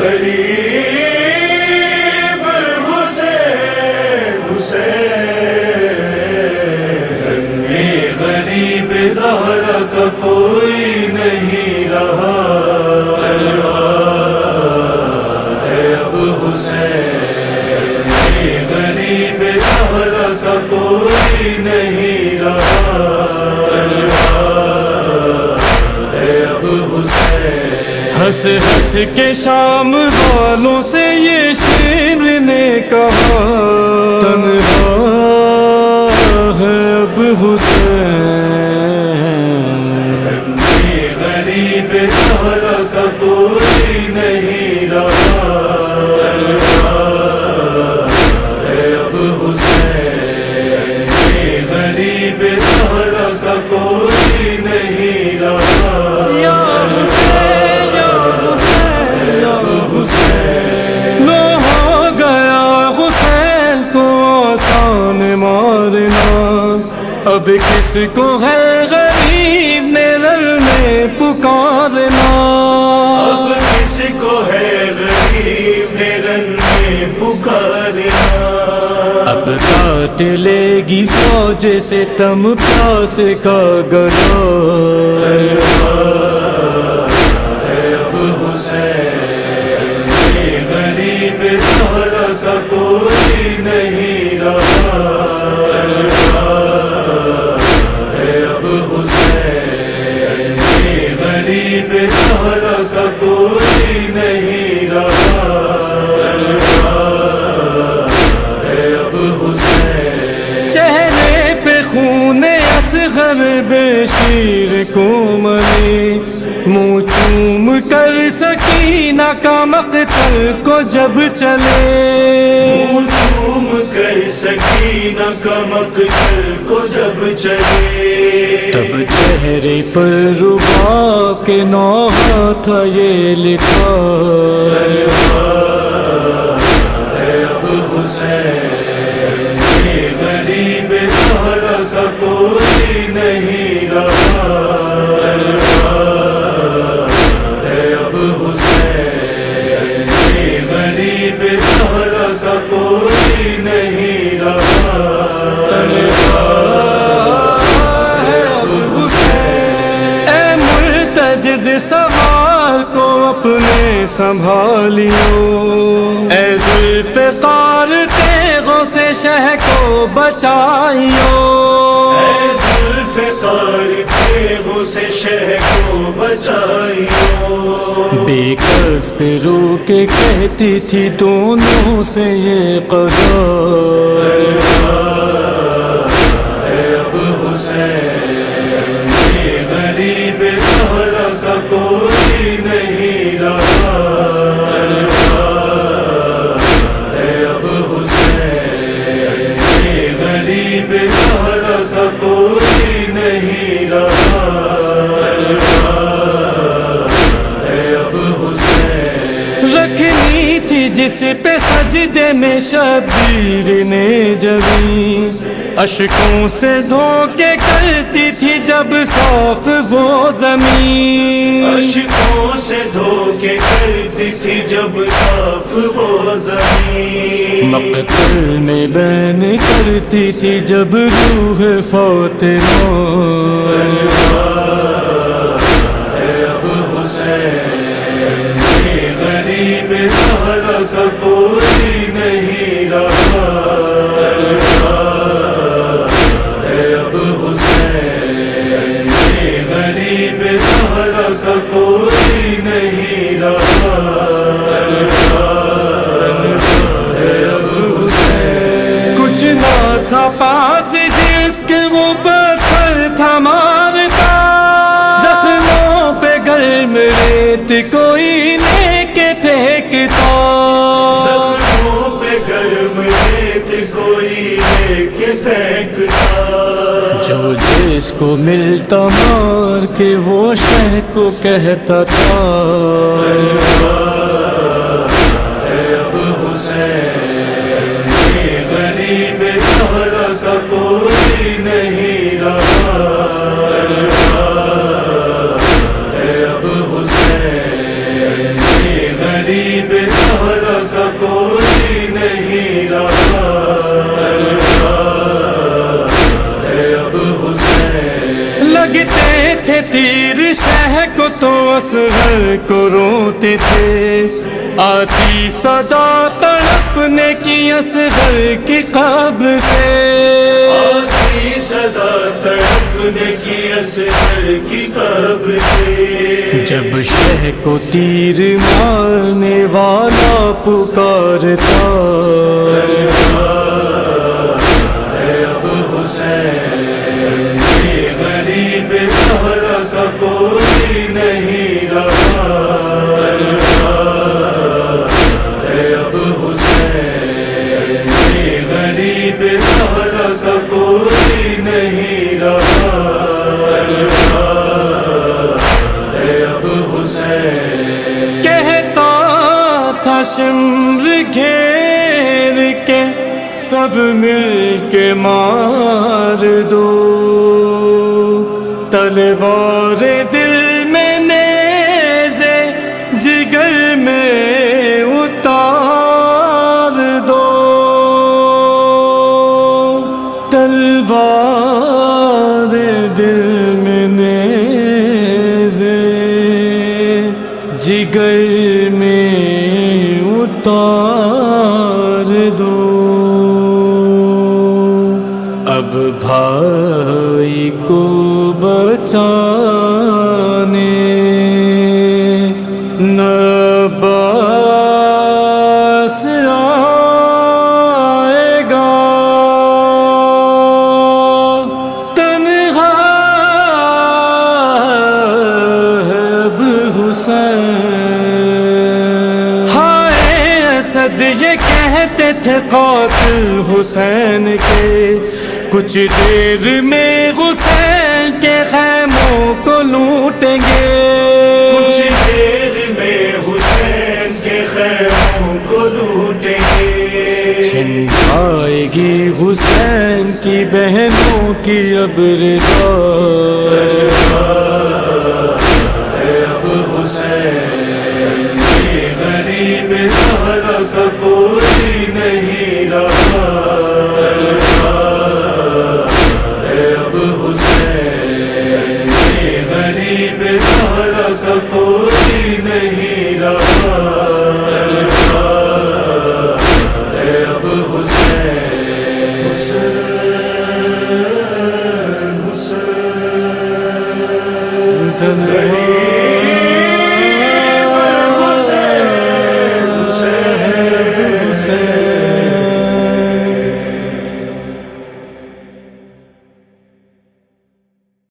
غریب حسین حسین میں غریب زہرا کا کوئی نہیں رہا ہے اب حسین میں غریب زہرا کا کوئی نہیں رہا ہے اب حسین۔ ہنس ہنس کے شام والوں سے یہ شیر نے کہا تنہا ہے اب حسین، غریب زہرا کا کوئی نہیں رہا ہے اب حسین، غریب زہرا کا کوئی نہیں رہا یا حسین یا حسین یا حسین، نہ ہو گیا حسین کو آسان مارنا، اب کس کو ہے غریب نیرل میں پکارنا، اب کس کو ہے غریب نیرن میں پکارنا، اب کاٹ لے گی فوج سے تم پیاس کا گلا، ہے اب حسین، غریب زہرا کا کوئی نہیں رہا ہے اب حسین، غریب زہرا کا کوئی نہیں رہا ہے اب حسین۔ چہرے پہ خون اصغر بے شیر کو ملی، منہ چوم کر سکینہ کا مقتل کو جب چلے، چوم کر سکینہ کا مقتل کو جب چلے، تب چہرے پر ربا کے نوحہ تھا یہ لکھا، ہے اب حسین، غریب زہرا کا کوئی نہیں رہا ہے اب حسین، غریب زہرا کا کوئی نہیں رہا ہے اب حسین۔ اے مرتجز سوار کو اپنے سنبھالیو، اے ذوالفقار تیغوں سے شہ کو بچائیو، اے ذوالفقار تیغوں سے شہ کو بچائیو، بے کس پہ رو کے کہتی تھی دونوں سے یہ قضا، ہے اب حسین، غریب زہرا کا کوئی نہیں رہا ہے اب حسین، غریب زہرا کا کوئی نہیں رہا ہے اب حسین۔ رکھنی تھی جس پہ سجدے میں شبیر نے جبیں، اشکوں سے دھو کے کرتی تھی جب صاف وہ زمین، اشکوں سے دھو کے کرتی تھی جب صاف وہ زمین، مقتل میں بین کرتی تھی جب روح فاطمہ، ہے اب حسین، غریب زہرا کا کوئی نہیں رہا ہے اب حسین، غریب زہرا کا کوئی نہیں رہا ہے اب حسین۔ کچھ نہ تھا پاس جس کے وہ پتھر تھا مارتا، زخموں پہ گرم ریت کوئی لے کے پھینکتا، زخموں پہ گرم ریت کوئی لے کے پھینکتا، جو جس کو ملتا مار کے وہ شہ کو کہتا تھا، ہے اب حسین، غریب زہرا کا کوئی نہیں رہا ہے اب حسین، غریب زہرا کا کوئی نہیں رہا ہے اب حسین. لگتے تھے تیر شہ کو تو اصغر کو روتے تھے، آتی صدا تڑپنے کی اصغر کی قبر سے. آتی صدا تڑپنے کی اصغر کی قبر سے. جب شہ کو تیر مارنے والا پکارتا ہے اب حسین. یہ غریب زہرا کا کوئی نہیں رہا ہے اب حسین. یہ غریب زہرا کا کوئی نہیں رہا ہے اب حسین. کہتا تھا شمر گھیر کے سب مل کے مار دو، تلوار دل میں نیزے جگر میں اتار دو، تلوار دل میں نیزے جگر میں اتار دو. اب بھائی کو بچانے نہ عباس آئے گا، تنہا ہے اب حسین. ہائے اسد یہ کہتے تھے قاتل حسین کے، کچھ دیر میں حسین کے خیموں کو لوٹیں گے. کچھ دیر میں حسین کے خیموں کو لوٹیں گے. چھن جائے گی حسین کی بہنوں کی اب رضا ہے اب حسین. یہ غریب زہرا کا کوئی نہیں رہا ہے اب حسین. یہ غریب زہرا کا کوئی نہیں رہا ہے اب حسین. حسین حسین